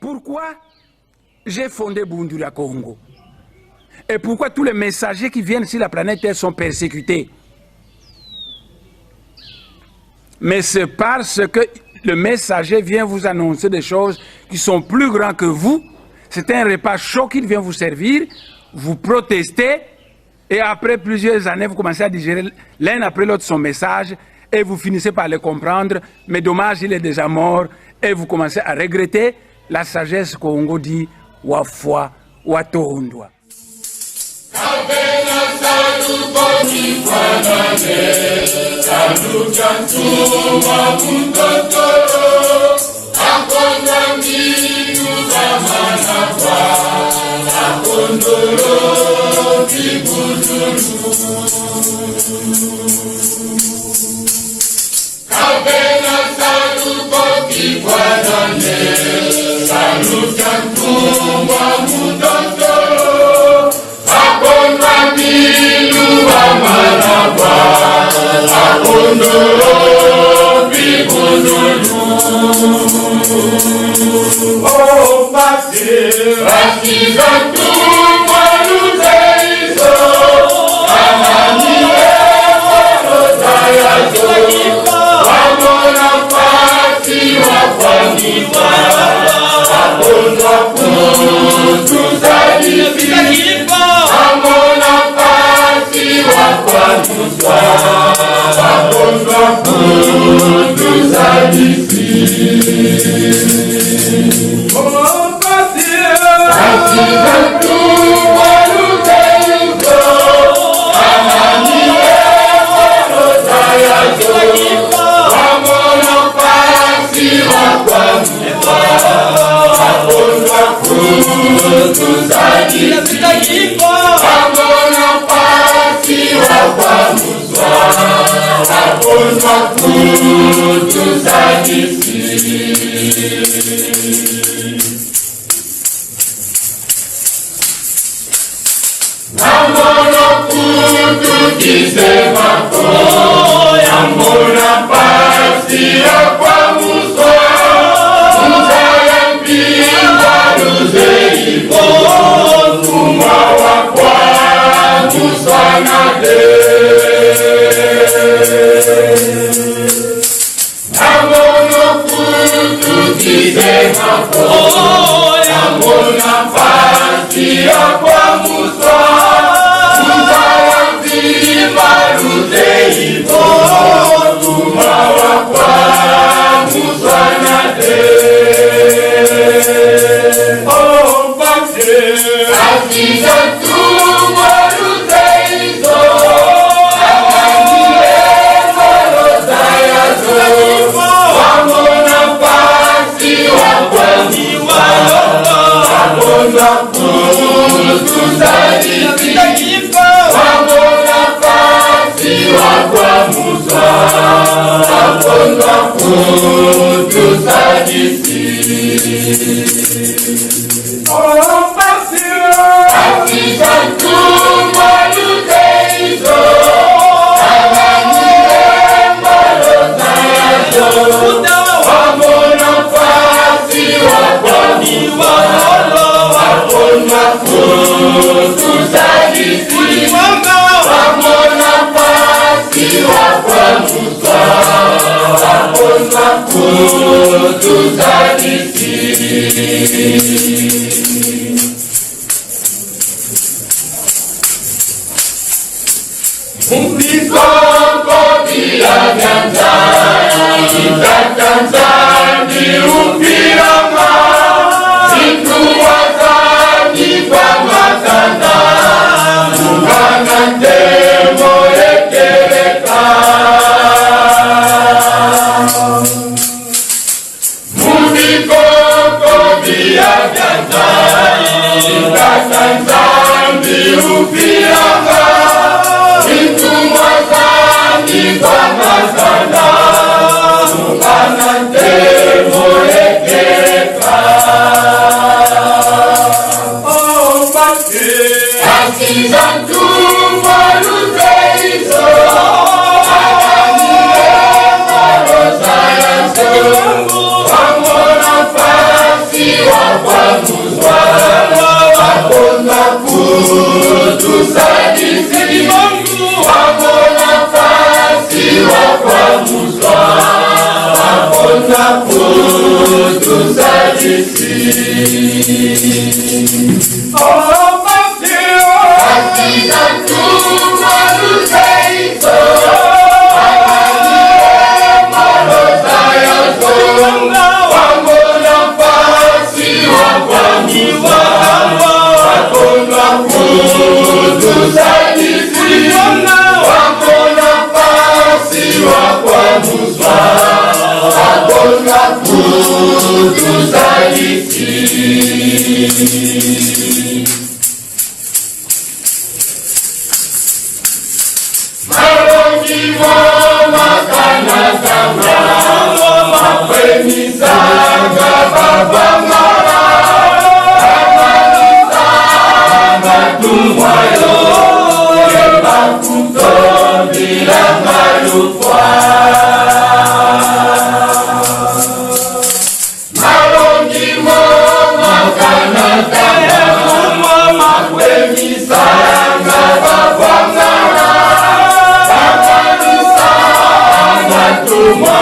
Pourquoi j'ai fondé Bundula Congo? Et pourquoi tous les messagers qui viennent sur la planète Terre sont persécutés? Mais c'est parce que le messager vient vous annoncer des choses qui sont plus grandes que vous. C'est un repas chaud qu'il vient vous servir. Vous protestez et après plusieurs années, vous commencez à digérer l'un après l'autre son message et vous finissez par le comprendre. Mais dommage, il est déjà mort et vous commencez à regretter la sagesse Congo dit Wafwa Watondwa. Kwa Uma